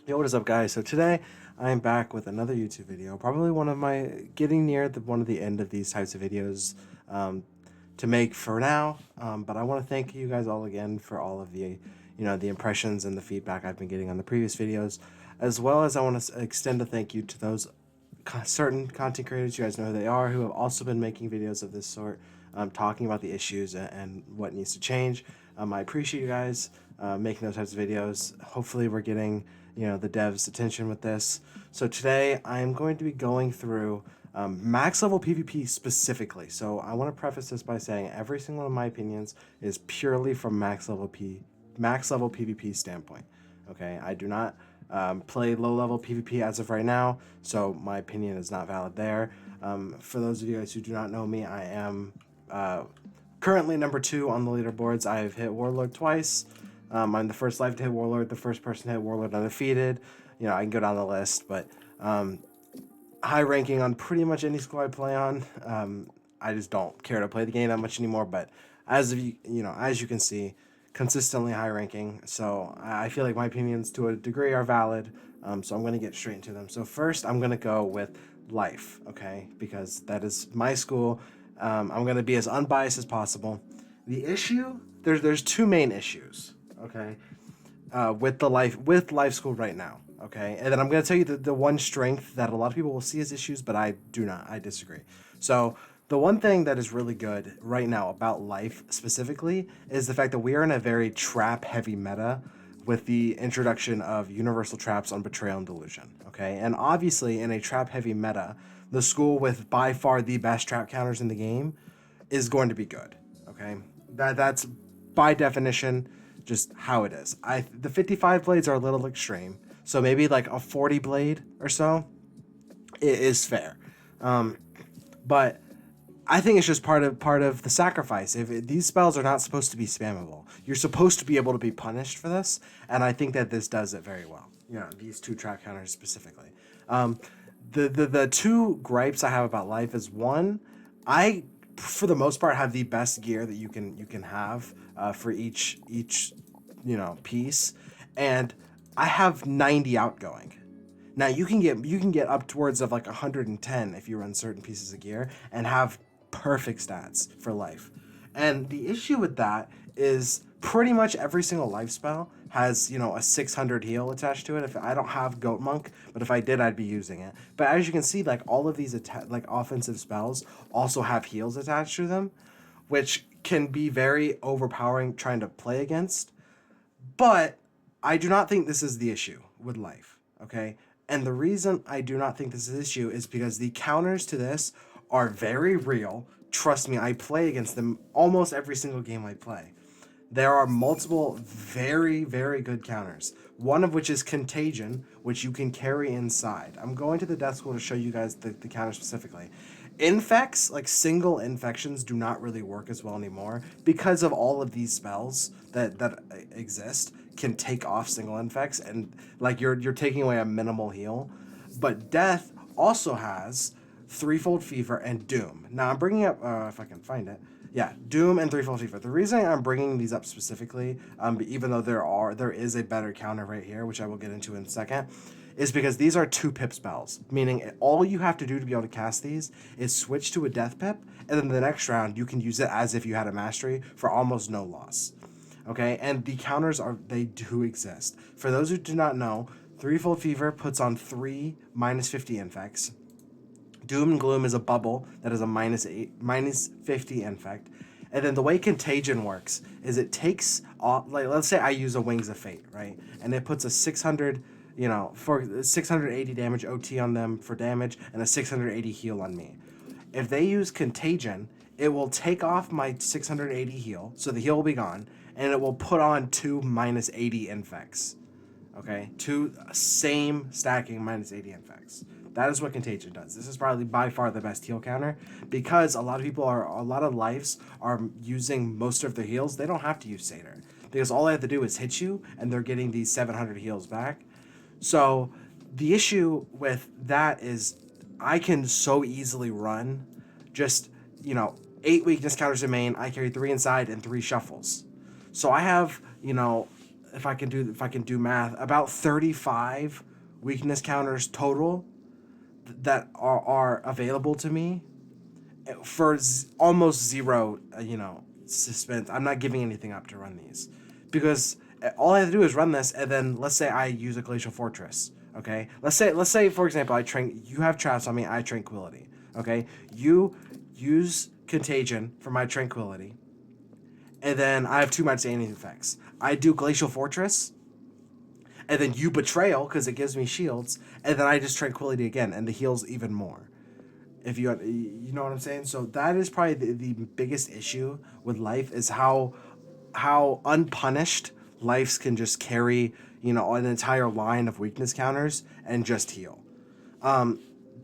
Yo, what is up, guys? So today I am back with another YouTube video. Probably one of my getting near one of the end of these types of videos um, to make for now. But I want to thank you guys all again for all of the impressions and the feedback I've been getting on the previous videos, as well as I want to extend a thank you to those certain content creators. You guys know who they are, who have also been making videos of this sort, talking about the issues and what needs to change. I appreciate you guys making those types of videos. Hopefully, we're getting the devs' attention with this. So today, I am going to be going through max level PvP specifically. So I want to preface this by saying every single one of my opinions is purely from max level PvP standpoint. Okay, I do not play low level PvP as of right now, so my opinion is not valid there. For those of you guys who do not know me, I am currently number 2 on the leaderboards. I've hit Warlord twice. I'm the first life to hit Warlord, the first person to hit Warlord undefeated. I can go down the list, but high ranking on pretty much any school I play on. I just don't care to play the game that much anymore, but as you can see, consistently high ranking. So I feel like my opinions to a degree are valid. So I'm going to get straight into them. So first, I'm going to go with life, okay, because that is my school. I'm going to be as unbiased as possible. The issue, there's two main issues, okay, with life school right now, okay, and then I'm going to tell you the one strength that a lot of people will see as issues, but I do not. I disagree. So the one thing that is really good right now about life specifically is the fact that we are in a very trap heavy meta with the introduction of universal traps on betrayal and delusion, okay, and obviously in a trap heavy meta, the school with by far the best trap counters in the game is going to be good, okay. That's by definition just how it is. The 55 blades are a little extreme, so maybe like a 40 blade or so is fair. But I think it's just part of the sacrifice. These spells are not supposed to be spammable, you're supposed to be able to be punished for this, and I think that this does it very well. These two track counters specifically. The two gripes I have about life is, one, I for the most part have the best gear that you can have for each piece, and I have 90 outgoing. Now you can get upwards of like 110 if you run certain pieces of gear and have perfect stats for life. And the issue with that is pretty much every single life spell has a 600 heal attached to it. If I don't have Goat Monk, but if I did, I'd be using it. But as you can see, like all of these like offensive spells also have heals attached to them, which can be very overpowering trying to play against. But I do not think this is the issue with life, okay? And the reason I do not think this is the issue is because the counters to this are very real. Trust me, I play against them almost every single game I play. There are multiple very, very good counters. One of which is Contagion, which you can carry inside. I'm going to the death school to show you guys the counter specifically. Infects, like single infections, do not really work as well anymore because of all of these spells that exist can take off single infects, and like you're taking away a minimal heal. But death also has threefold fever and doom. Now I'm bringing up if I can find it. Yeah, doom and threefold fever. The reason I'm bringing these up specifically, even though there is a better counter right here, which I will get into in a second, is because these are 2 pip spells, meaning all you have to do to be able to cast these is switch to a death pip, and then the next round you can use it as if you had a mastery for almost no loss. Okay, and the counters they do exist. For those who do not know, threefold fever puts on 3 minus 50 infects. Doom and Gloom is a bubble that is a minus 50 infect. And then the way Contagion works is it takes off, like, let's say I use a Wings of Fate, right? And it puts a 600, for 680 damage OT on them for damage and a 680 heal on me. If they use Contagion, it will take off my 680 heal, so the heal will be gone, and it will put on 2 minus 80 infects. Okay? 2 same stacking minus 80 infects. That is what Contagion does. This is probably by far the best heal counter because a lot of lives are using most of their heals. They don't have to use Satyr because all they have to do is hit you and they're getting these 700 heals back. So the issue with that is I can so easily run just, 8 weakness counters in main. I carry 3 inside and 3 shuffles. So I have, if I can do math, about 35 weakness counters total that are available to me for almost zero, suspense. I'm not giving anything up to run these because all I have to do is run this, and then let's say I use a glacial fortress. Okay, let's say for example, you have traps on me. I tranquility. Okay, you use contagion for my tranquility, and then I have too much anti effects. I do glacial fortress, and then you betrayal because it gives me shields, and then I just tranquility again, and the heals even more. If you know what I'm saying. So that is probably the biggest issue with life is how unpunished lives can just carry an entire line of weakness counters and just heal.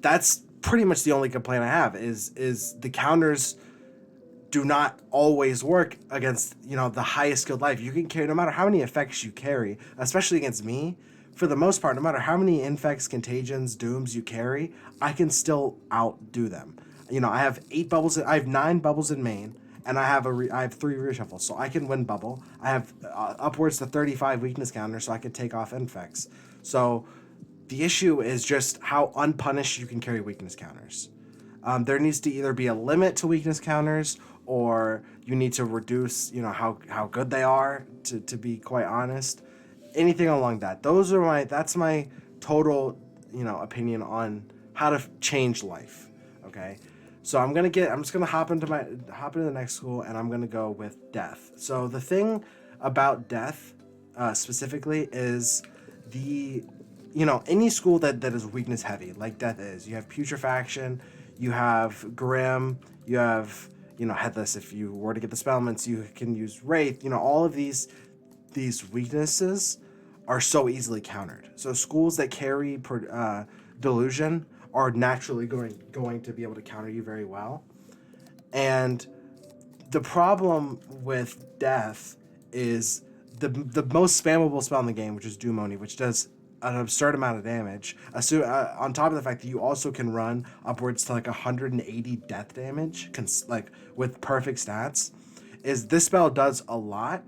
That's pretty much the only complaint I have is the counters do not always work against the highest skilled life. You can carry no matter how many effects you carry, especially against me. For the most part, no matter how many infects, contagions, dooms you carry, I can still outdo them. I have 9 bubbles in main, and I have 3 reshuffles, so I can win bubble. I have upwards to 35 weakness counters, so I can take off infects. So the issue is just how unpunished you can carry weakness counters. There needs to either be a limit to weakness counters, or you need to reduce, how good they are. To be quite honest, anything along that. That's my total, opinion on how to change life. Okay, so I'm just gonna hop into the next school, and I'm gonna go with death. So the thing about death, specifically, is any school that is weakness heavy, like death is. You have putrefaction, you have grim, you have headless. If you were to get the spellments, you can use wraith. All of these weaknesses are so easily countered. So schools that carry delusion are naturally going to be able to counter you very well. And the problem with death is the most spammable spell in the game, which is Doomoni, which does an absurd amount of damage. On top of the fact that you also can run upwards to like 180 death damage, with perfect stats, is this spell does a lot,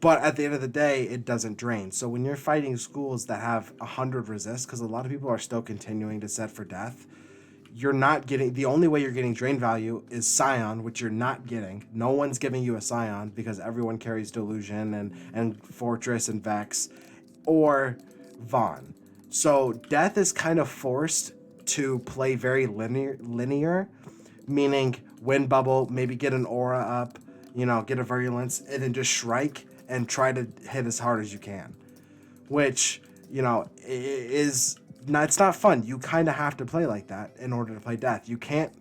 but at the end of the day, it doesn't drain. So when you're fighting schools that have 100 resist, because a lot of people are still continuing to set for death, you're not getting, the only way you're getting drain value is Scion, which you're not getting. No one's giving you a Scion because everyone carries Delusion and Fortress and Vex, or Vaughn. So death is kind of forced to play very linear, meaning win bubble, maybe get an aura up, get a virulence, and then just strike and try to hit as hard as you can, which it's not fun. You kind of have to play like that in order to play death. You can't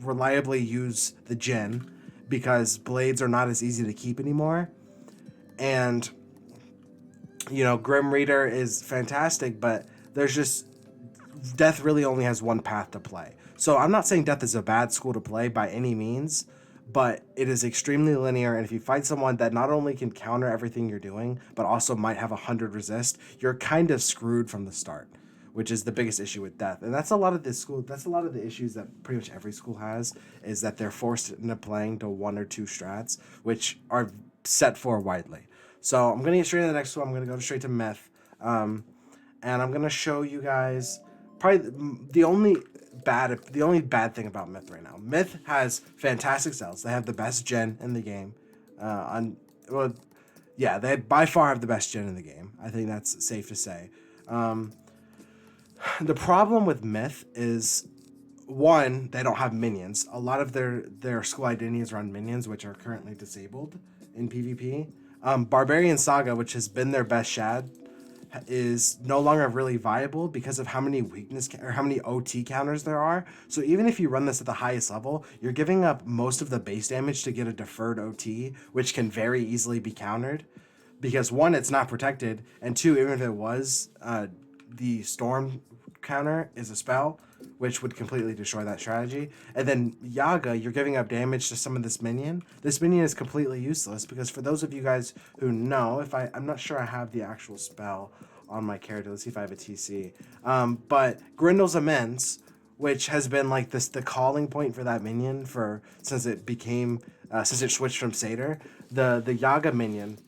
reliably use the Jin because blades are not as easy to keep anymore, and Grim Reader is fantastic, but there's just death really only has one path to play. So I'm not saying death is a bad school to play by any means, but it is extremely linear, and if you fight someone that not only can counter everything you're doing, but also might have 100 resist, you're kind of screwed from the start, which is the biggest issue with death. And that's a lot of the issues that pretty much every school has, is that they're forced into playing to 1 or 2 strats, which are set for widely. So I'm going to get straight to the next one. I'm going to go straight to Myth. And I'm going to show you guys probably the only bad thing about Myth right now. Myth has fantastic cells. They have the best gen in the game. They by far have the best gen in the game. I think that's safe to say. The problem with Myth is, one, they don't have minions. A lot of their school identities run minions, which are currently disabled in PvP. Barbarian Saga, which has been their best shad, is no longer really viable because of how many how many OT counters there are. So even if you run this at the highest level, you're giving up most of the base damage to get a deferred OT, which can very easily be countered. Because 1, it's not protected, and 2, even if it was, the Storm counter is a spell, which would completely destroy that strategy. And then Yaga, you're giving up damage to some of this minion. This minion is completely useless because, for those of you guys who know, I'm not sure I have the actual spell on my character. Let's see if I have a TC. But Grindel's Immense, which has been like the calling point for that minion since it switched from Satyr. The Yaga minion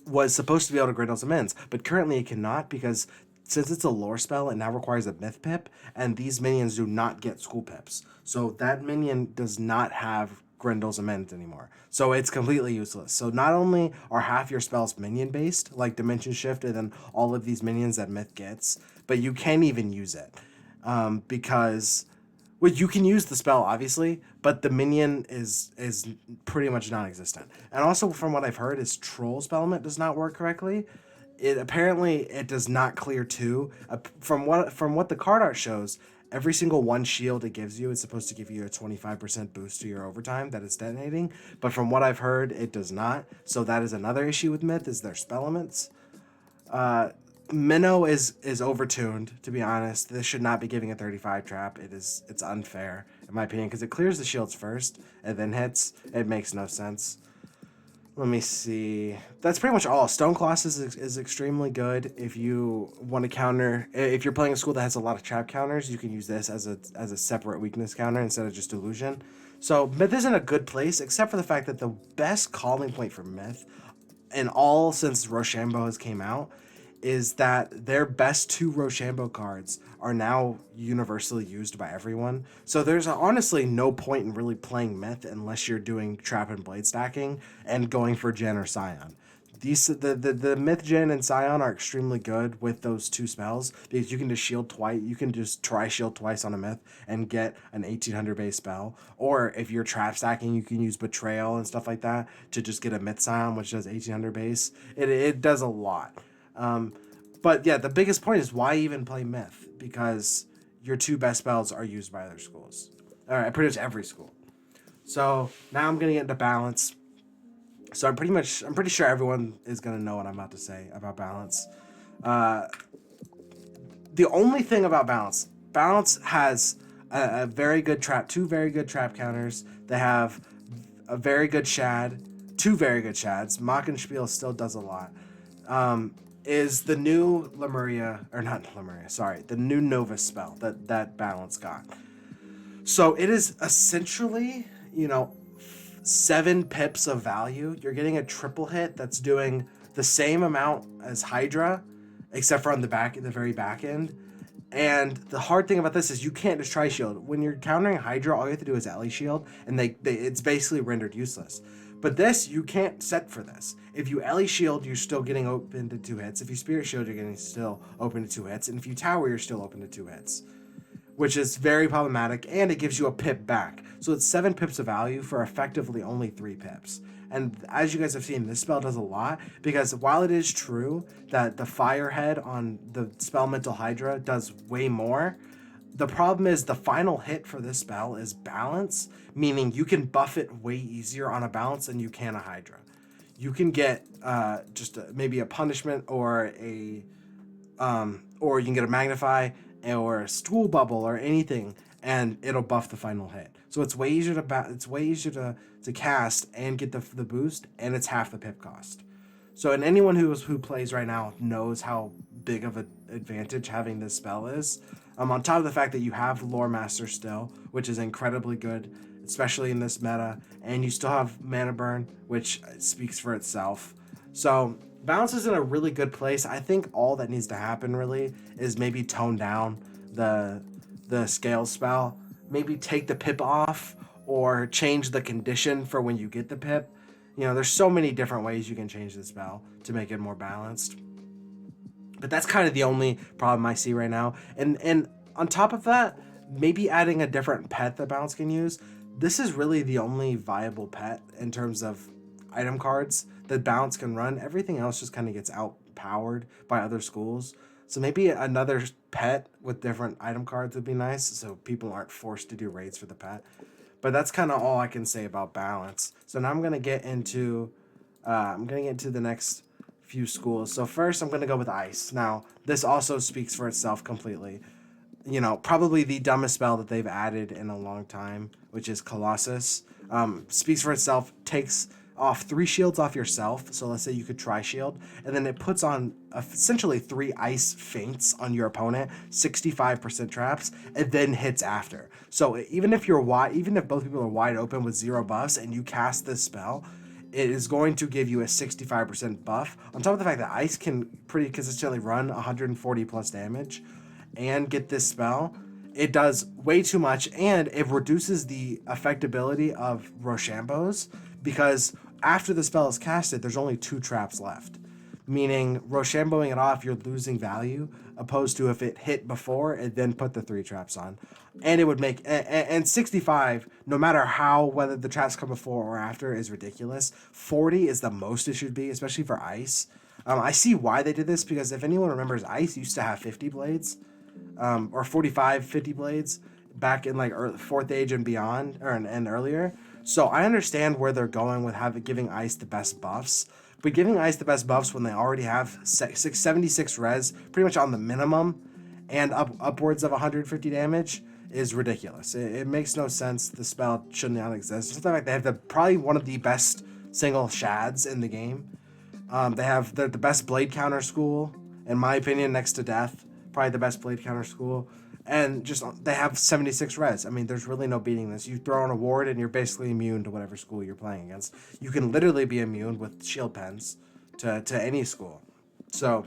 was supposed to be able to grant those amends, but currently it cannot because since it's a lore spell, it now requires a myth pip, and these minions do not get school pips. So that minion does not have Grendel's amends anymore. So it's completely useless. So not only are half your spells minion based, like Dimension Shift, and then all of these minions that myth gets, but you can't even use it because well, you can use the spell obviously, but the minion is pretty much non-existent. And also, from what I've heard, is Troll Spellment does not work correctly. It does not clear two. From what the card art shows, every single one shield it gives you is supposed to give you a 25% boost to your overtime that it's detonating. But from what I've heard, it does not. So that is another issue with Myth is their spell elements. Minnow is overtuned, to be honest. This should not be giving a 35 trap. It's unfair, in my opinion, because it clears the shields first and then hits. It makes no sense. Let me see. That's pretty much all. Stone Colossus is extremely good if you want to counter. If you're playing a school that has a lot of trap counters, you can use this as a separate weakness counter instead of just illusion. So Myth isn't a good place, except for the fact that the best calling point for Myth, and all since Roshambo has came out, is that their best two Roshambo cards are now universally used by everyone. So there's honestly no point in really playing Myth unless you're doing Trap and Blade stacking and going for Gen or Scion. The Myth Gen and Scion are extremely good with those two spells because you can just shield twice. You can just try shield twice on a Myth and get an 1800 base spell. Or if you're trap stacking, you can use Betrayal and stuff like that to just get a Myth Scion, which does 1800 base. It does a lot. But yeah, the biggest point is why even play Myth? Because your two best spells are used by other schools. Alright, pretty much every school. So now I'm gonna get into balance. So I'm pretty sure everyone is gonna know what I'm about to say about balance. The only thing about balance has a very good trap, two very good trap counters. They have a very good shad, two very good shads. Mockenspiel still does a lot. Is the new Lemuria, or not Lemuria, sorry, the new Novus spell that balance got. So it is essentially, 7 pips of value. You're getting a triple hit that's doing the same amount as Hydra, except for on the very back end. And the hard thing about this is you can't just tri-shield. When you're countering Hydra, all you have to do is Ellie shield, and it's basically rendered useless. But this, you can't set for this. If you Ellie shield, you're still getting open to 2 hits. If you Spirit shield, you're getting still open to 2 hits. And if you tower, you're still open to 2 hits. Which is very problematic, and it gives you a pip back. So it's 7 pips of value for effectively only 3 pips. And as you guys have seen, this spell does a lot, because while it is true that the Firehead on the Spellmental Hydra does way more, the problem is the final hit for this spell is balance, meaning you can buff it way easier on a balance than you can a Hydra. You can get maybe a punishment or you can get a magnify or a stool bubble or anything, and it'll buff the final hit. So it's way easier to cast and get the boost, and it's half the pip cost. So, and anyone who plays right now knows how big of an advantage having this spell is. On top of the fact that you have Lore Master still, which is incredibly good, especially in this meta, and you still have Mana Burn, which speaks for itself. So balance is in a really good place. I think all that needs to happen really is maybe tone down the scale spell, maybe take the pip off, or change the condition for when you get the pip. There's so many different ways you can change the spell to make it more balanced. But that's kind of the only problem I see right now. And on top of that, maybe adding a different pet that balance can use. This is really the only viable pet in terms of item cards that balance can run. Everything else just kind of gets outpowered by other schools. So maybe another pet with different item cards would be nice, so people aren't forced to do raids for the pet. But that's kind of all I can say about balance. So now I'm gonna get into the next few schools. So first, I'm gonna go with Ice. Now this also speaks for itself completely. Probably the dumbest spell that they've added in a long time, which is Colossus. Speaks for itself. Takes off 3 shields off yourself. So let's say you could tri-shield, and then it puts on essentially 3 ice feints on your opponent, 65% traps, and then hits after. So even if both people are wide open with 0 buffs and you cast this spell, it is going to give you a 65% buff. On top of the fact that ice can pretty consistently run 140 plus damage and get this spell, it does way too much, and it reduces the effectability of Roshambos, because after the spell is casted, there's only 2 traps left. Meaning, Roshamboing it off, you're losing value, opposed to if it hit before and then put the 3 traps on. And it would make, and 65, no matter how, whether the traps come before or after, is ridiculous. 40 is the most it should be, especially for ice. I see why they did this, because if anyone remembers, ice used to have 50 blades, or 45, 50 blades back in like 4th age and beyond, and earlier. So I understand where they're going with giving ice the best buffs, but giving ice the best buffs when they already have 76 res, pretty much on the minimum, and upwards of 150 damage is ridiculous. It makes no sense. The spell should not exist. It's like they have probably one of the best single shads in the game. They're the best blade counter school, in my opinion, next to death. Probably the best blade counter school. And just, they have 76 res. I mean, there's really no beating this. You throw on a ward and you're basically immune to whatever school you're playing against. You can literally be immune with shield pens to any school. So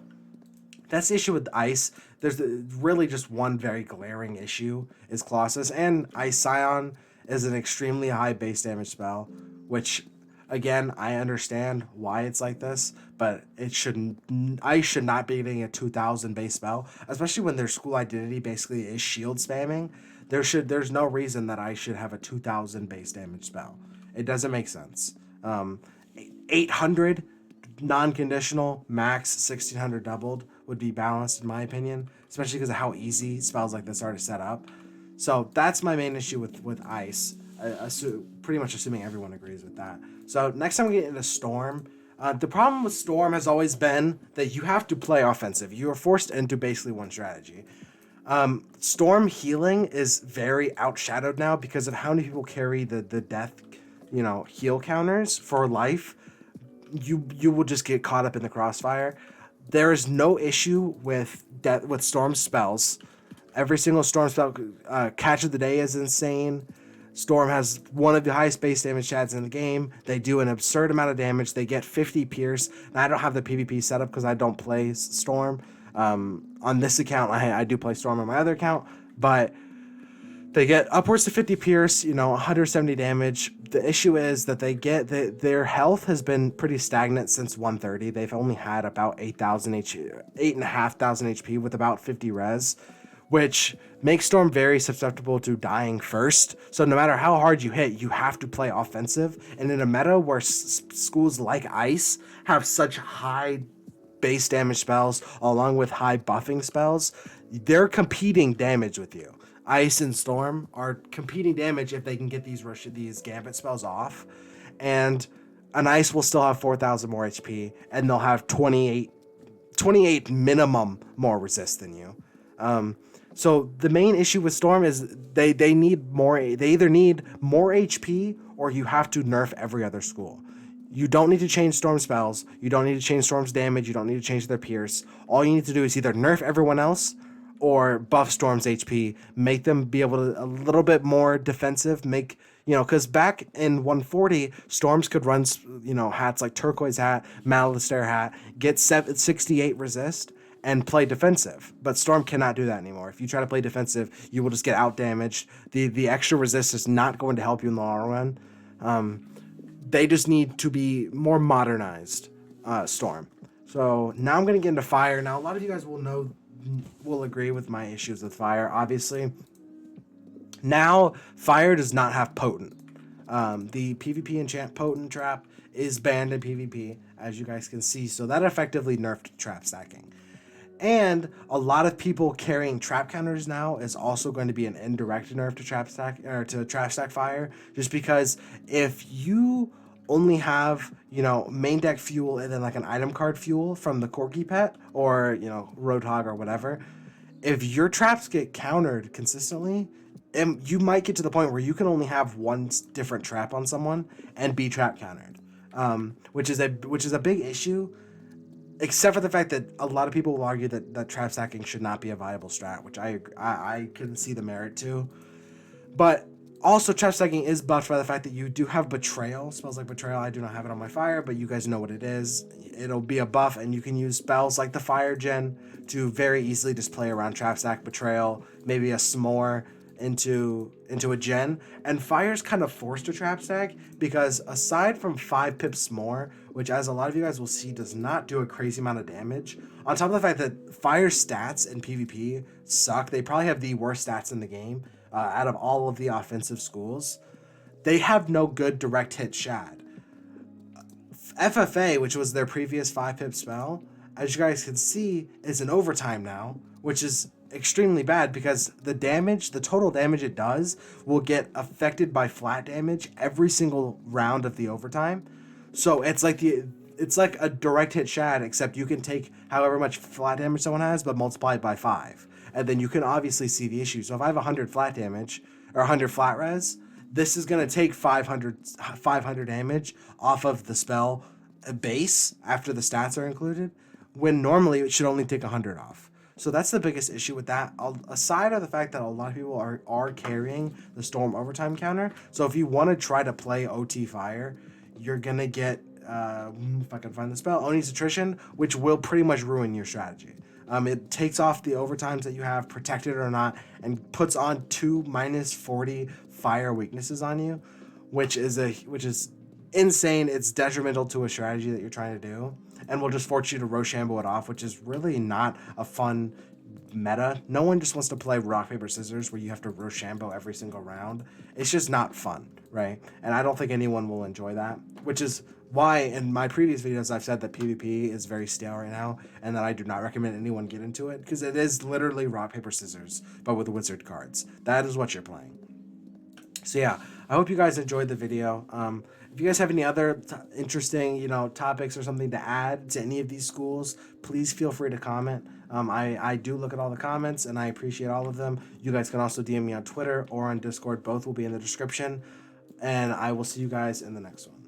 that's the issue with ice. There's really just one very glaring issue is Colossus, and Ice Scion is an extremely high base damage spell, which, again, I understand why it's like this, but ice should not be getting a 2,000 base spell, especially when their school identity basically is shield spamming. There's no reason that I should have a 2,000 base damage spell. It doesn't make sense. 800 non-conditional, max 1,600 doubled would be balanced, in my opinion, especially because of how easy spells like this are to set up. So that's my main issue with ice. Pretty much assuming everyone agrees with that. So next time we get into Storm, the problem with Storm has always been that you have to play offensive. You are forced into basically one strategy. Storm healing is very outshadowed now because of how many people carry the death, heal counters for life. You will just get caught up in the crossfire. There is no issue with Storm spells. Every single Storm spell, Catch of the Day is insane. Storm has one of the highest base damage shads in the game. They do an absurd amount of damage. They get 50 pierce. And I don't have the PvP set up because I don't play Storm. On this account, I do play Storm on my other account, but they get upwards to 50 pierce, 170 damage. The issue is that their health has been pretty stagnant since 130. They've only had about 8,500 HP with about 50 res, which makes Storm very susceptible to dying first. So no matter how hard you hit, you have to play offensive. And in a meta where schools like Ice have such high base damage spells along with high buffing spells, they're competing damage with you. Ice and Storm are competing damage if they can get these Gambit spells off. And an Ice will still have 4,000 more HP, and they'll have 28 minimum more resist than you. So the main issue with Storm is they either need more HP or you have to nerf every other school. You don't need to change Storm spells. You don't need to change Storm's damage. You don't need to change their pierce. All you need to do is either nerf everyone else or buff Storm's HP, make them be able to a little bit more defensive, because back in 140, Storms could run, hats like Turquoise Hat, Malistaire Hat, get 68 resist, and play defensive. But Storm cannot do that anymore. If you try to play defensive, you will just get out-damaged. The extra resist is not going to help you in the long run. They just need to be more modernized, Storm. So now I'm going to get into Fire. Now, a lot of you guys will agree with my issues with Fire, obviously. Now, Fire does not have Potent. The PvP enchant Potent trap is banned in PvP, as you guys can see, so that effectively nerfed trap stacking. And a lot of people carrying trap counters now is also going to be an indirect nerf to trap stack Fire, just because if you only have, main deck fuel and then like an item card fuel from the Corgi pet or, Roadhog or whatever, if your traps get countered consistently, you might get to the point where you can only have one different trap on someone and be trap countered, which is a big issue, except for the fact that a lot of people will argue that trap stacking should not be a viable strat, which I can see the merit to. But Also, trap stacking is buffed by the fact that you do have Betrayal. Smells like Betrayal. I do not have it on my fire, but you guys know what it is. It'll be a buff, and you can use spells like the Fire Gen to very easily just play around trap stack, Betrayal, maybe a S'more into a gen. And Fire's kind of forced to trap stack because aside from 5 pips S'more, which as a lot of you guys will see does not do a crazy amount of damage, on top of the fact that Fire stats in PvP suck, they probably have the worst stats in the game. Out of all of the offensive schools, they have no good direct hit shad. FFA, which was their previous 5 pip spell, as you guys can see, is an overtime now, which is extremely bad because the total damage it does will get affected by flat damage every single round of the overtime. So it's like a direct hit shad, except you can take however much flat damage someone has, but multiply it by 5. And then you can obviously see the issue. So if I have 100 flat damage, or 100 flat res, this is going to take 500 damage off of the spell base after the stats are included, when normally it should only take 100 off. So that's the biggest issue with that, aside of the fact that a lot of people are carrying the Storm overtime counter. So if you want to try to play OT Fire, you're going to get, if I can find the spell, Oni's Attrition, which will pretty much ruin your strategy. It takes off the overtimes that you have, protected or not, and puts on 2 -40 fire weaknesses on you, which is insane. It's detrimental to a strategy that you're trying to do, and will just force you to Roshambo it off, which is really not a fun meta. No one just wants to play rock, paper, scissors where you have to Roshambo every single round. It's just not fun, right? And I don't think anyone will enjoy that, which is why in my previous videos I've said that PvP is very stale right now, and that I do not recommend anyone get into it, because it is literally rock, paper, scissors, but with wizard cards. That is what you're playing. So yeah, I hope you guys enjoyed the video. If you guys have any other interesting, topics or something to add to any of these schools, please feel free to comment. I do look at all the comments, and I appreciate all of them. You guys can also DM me on Twitter or on Discord. Both will be in the description. And I will see you guys in the next one.